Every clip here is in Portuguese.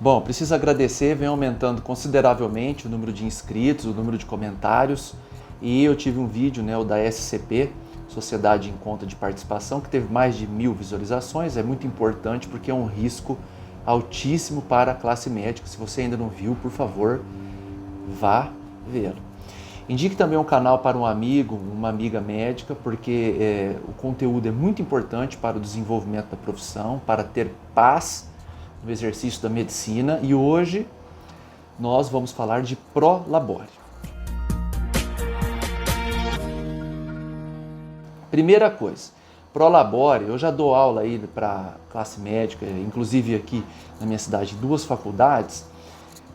Bom, preciso agradecer, vem aumentando consideravelmente o número de inscritos, o número de comentários, e eu tive um vídeo, o da SCP, Sociedade em Conta de Participação, que teve mais de 1000 visualizações. É muito importante porque é um risco altíssimo para a classe médica. Se você ainda não viu, por favor, vá vê-lo. Indique também um canal para um amigo, uma amiga médica, porque o conteúdo é muito importante para o desenvolvimento da profissão, para ter paz no exercício da medicina. E hoje nós vamos falar de Prolabore. Primeira coisa, Prolabore, eu já dou aula aí para classe médica, inclusive aqui na minha cidade, 2 faculdades,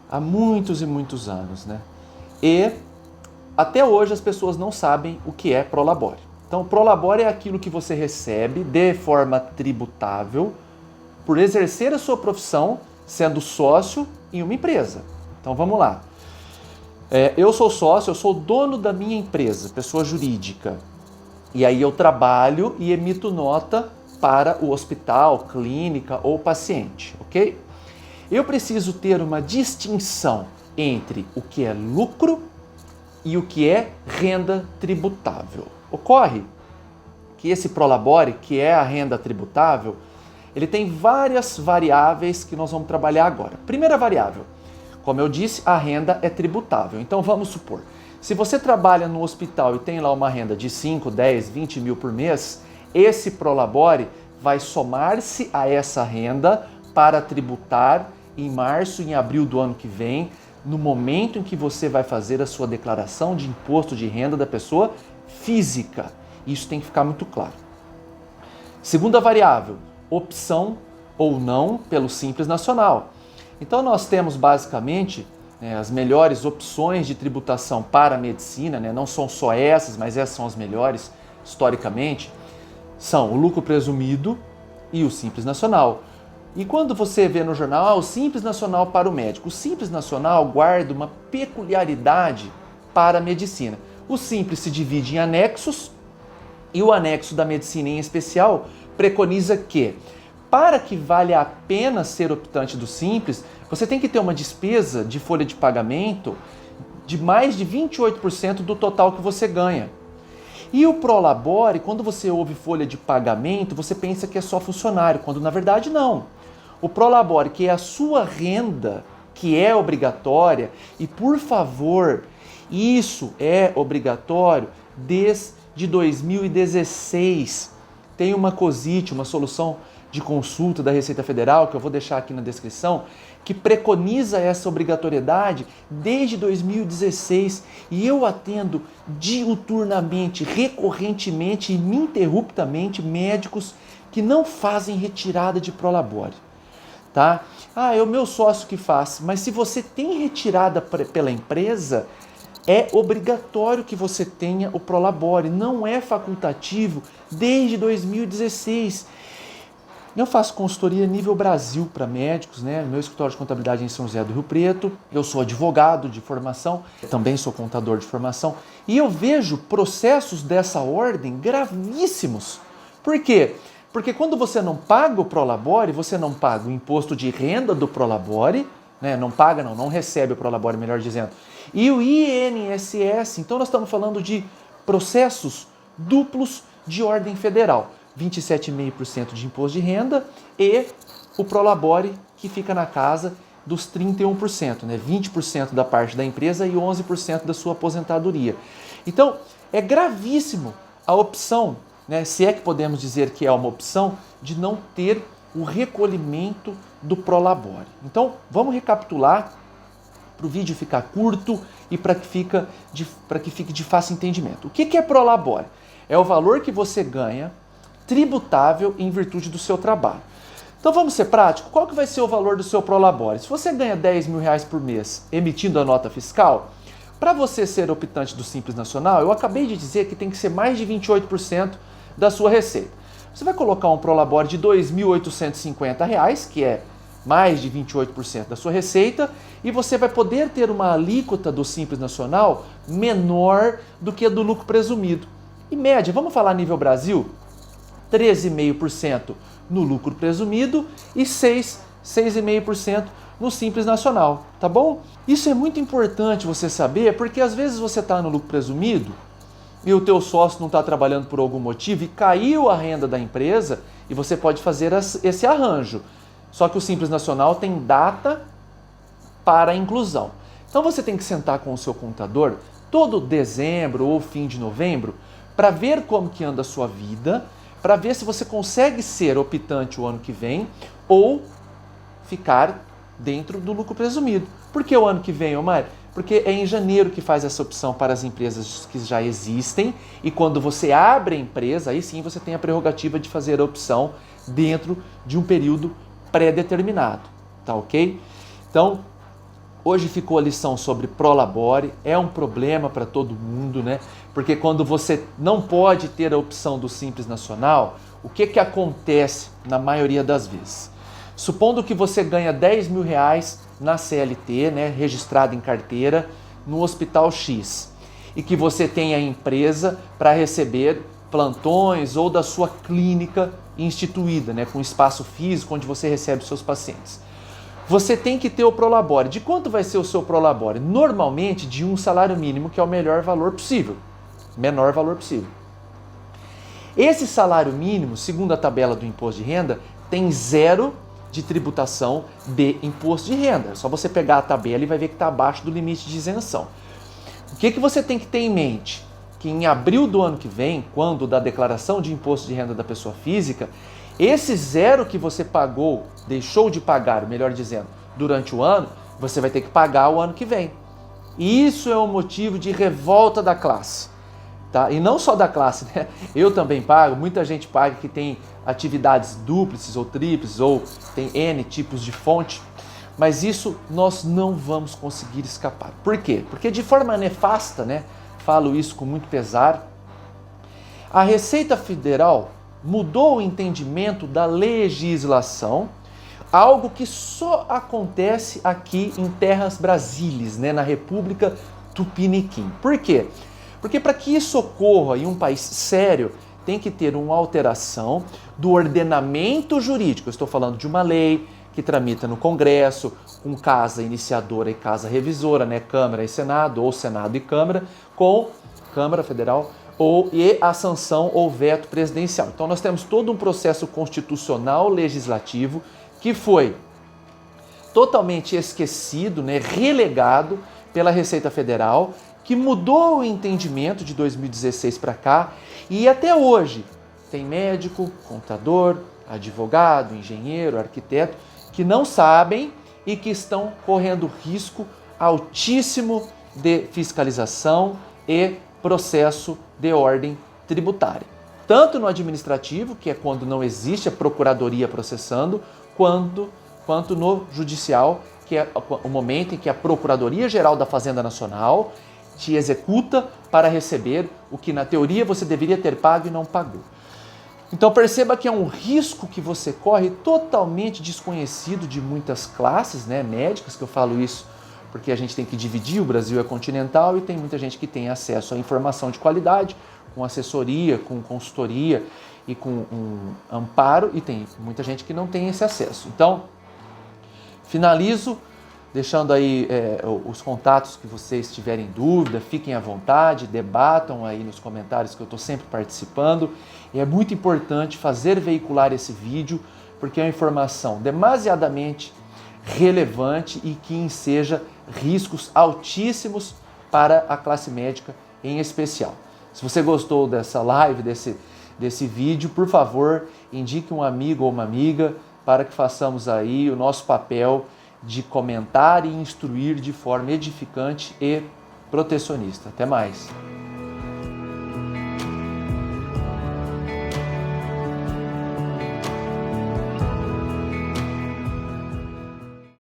há muitos e muitos anos, né? E até hoje as pessoas não sabem o que é Prolabore. Então, Prolabore é aquilo que você recebe de forma tributável por exercer a sua profissão sendo sócio em uma empresa. Então, vamos lá. Eu sou sócio, eu sou dono da minha empresa, pessoa jurídica. E aí eu trabalho e emito nota para o hospital, clínica ou paciente, ok? Eu preciso ter uma distinção entre o que é lucro e o que é renda tributável. Ocorre que esse Prolabore, que é a renda tributável, ele tem várias variáveis que nós vamos trabalhar agora. Primeira variável, como eu disse, a renda é tributável. Então vamos supor, se você trabalha no hospital e tem lá uma renda de 5, 10, 20 mil por mês, esse Prolabore vai somar-se a essa renda para tributar em março e em abril do ano que vem, no momento em que você vai fazer a sua declaração de imposto de renda da pessoa física. Isso tem que ficar muito claro. Segunda variável, opção ou não pelo Simples Nacional. Então nós temos basicamente as melhores opções de tributação para a medicina, não são só essas, mas essas são as melhores historicamente, são o lucro presumido e o Simples Nacional. E quando você vê no jornal, o Simples Nacional para o médico, o Simples Nacional guarda uma peculiaridade para a medicina. O Simples se divide em anexos e o anexo da medicina em especial preconiza que, para que valha a pena ser optante do Simples, você tem que ter uma despesa de folha de pagamento de mais de 28% do total que você ganha. E o Prolabore, quando você ouve folha de pagamento, você pensa que é só funcionário, quando na verdade não. O Prolabore, que é a sua renda, que é obrigatória, e por favor, isso é obrigatório desde 2016. Tem uma COSIT, uma solução de consulta da Receita Federal, que eu vou deixar aqui na descrição, que preconiza essa obrigatoriedade desde 2016 e eu atendo diuturnamente, recorrentemente e ininterruptamente médicos que não fazem retirada de Prolabore. Tá? É o meu sócio que faz, mas se você tem retirada pela empresa, é obrigatório que você tenha o Prolabore, não é facultativo desde 2016. Eu faço consultoria nível Brasil para médicos, Meu escritório de contabilidade é em São José do Rio Preto. Eu sou advogado de formação, também sou contador de formação. E eu vejo processos dessa ordem gravíssimos. Por quê? Porque quando você não paga o Prolabore, você não paga o imposto de renda do Prolabore, não recebe o Prolabore, melhor dizendo, e o INSS. Então nós estamos falando de processos duplos de ordem federal. 27,5% de imposto de renda e o Prolabore que fica na casa dos 31%, 20% da parte da empresa e 11% da sua aposentadoria. Então, é gravíssimo a opção, se é que podemos dizer que é uma opção, de não ter o recolhimento do Prolabore. Então, vamos recapitular para o vídeo ficar curto e para que fique de fácil entendimento. O que é Prolabore? É o valor que você ganha tributável em virtude do seu trabalho. Então vamos ser práticos, qual que vai ser o valor do seu Prolabore? Se você ganha 10 mil reais por mês emitindo a nota fiscal, para você ser optante do Simples Nacional, eu acabei de dizer que tem que ser mais de 28% da sua receita. Você vai colocar um Prolabore de R$ 2.850, que é mais de 28% da sua receita, e você vai poder ter uma alíquota do Simples Nacional menor do que a do lucro presumido. Em média, vamos falar nível Brasil, 13,5% no lucro presumido e 6,5% no Simples Nacional, tá bom? Isso é muito importante você saber, porque às vezes você está no lucro presumido e o teu sócio não está trabalhando por algum motivo e caiu a renda da empresa e você pode fazer esse arranjo. Só que o Simples Nacional tem data para a inclusão. Então você tem que sentar com o seu contador todo dezembro ou fim de novembro para ver como que anda a sua vida, para ver se você consegue ser optante o ano que vem ou ficar dentro do lucro presumido. Por que o ano que vem, Omar? Porque é em janeiro que faz essa opção para as empresas que já existem e quando você abre a empresa, aí sim você tem a prerrogativa de fazer a opção dentro de um período pré-determinado, tá ok? Então, hoje ficou a lição sobre Prolabore, é um problema para todo mundo, né? Porque quando você não pode ter a opção do Simples Nacional, o que acontece na maioria das vezes? Supondo que você ganha 10 mil reais na CLT, né, registrado em carteira, no Hospital X, e que você tem a empresa para receber plantões ou da sua clínica instituída, né, com espaço físico onde você recebe seus pacientes. Você tem que ter o Prolabore. De quanto vai ser o seu Prolabore? Normalmente de um salário mínimo, que é o melhor valor possível. Menor valor possível. Esse salário mínimo, segundo a tabela do imposto de renda, tem zero de tributação de imposto de renda. É só você pegar a tabela e vai ver que está abaixo do limite de isenção. O que você tem que ter em mente? Que em abril do ano que vem, quando da declaração de imposto de renda da pessoa física, esse zero que você pagou, deixou de pagar, melhor dizendo, durante o ano, você vai ter que pagar o ano que vem. E isso é um motivo de revolta da classe. Tá? E não só da classe, né? Eu também pago, muita gente paga que tem atividades dúplices ou tríplices ou tem N tipos de fonte, mas isso nós não vamos conseguir escapar. Por quê? Porque de forma nefasta, né? Falo isso com muito pesar, a Receita Federal mudou o entendimento da legislação, algo que só acontece aqui em Terras Brasílias, né? Na República Tupiniquim. Por quê? Porque para que isso ocorra em um país sério, tem que ter uma alteração do ordenamento jurídico. Eu estou falando de uma lei que tramita no Congresso, com casa iniciadora e casa revisora, né? Câmara e Senado, ou Senado e Câmara, com Câmara Federal, e a sanção ou veto presidencial. Então nós temos todo um processo constitucional legislativo que foi totalmente esquecido, né? Relegado pela Receita Federal, que mudou o entendimento de 2016 para cá e até hoje tem médico, contador, advogado, engenheiro, arquiteto que não sabem e que estão correndo risco altíssimo de fiscalização e processo de ordem tributária. Tanto no administrativo, que é quando não existe a procuradoria processando, quanto no judicial, que é o momento em que a Procuradoria-Geral da Fazenda Nacional te executa para receber o que na teoria você deveria ter pago e não pagou. Então perceba que é um risco que você corre totalmente desconhecido de muitas classes, né, médicas, que eu falo isso porque a gente tem que dividir, o Brasil é continental e tem muita gente que tem acesso à informação de qualidade, com assessoria, com consultoria e com um amparo, e tem muita gente que não tem esse acesso. Então, finalizo deixando aí os contatos que vocês tiverem dúvida, fiquem à vontade, debatam aí nos comentários que eu estou sempre participando. E é muito importante fazer veicular esse vídeo, porque é uma informação demasiadamente relevante e que enseja riscos altíssimos para a classe médica em especial. Se você gostou dessa live, desse vídeo, por favor, indique um amigo ou uma amiga para que façamos aí o nosso papel de comentar e instruir de forma edificante e protecionista. Até mais!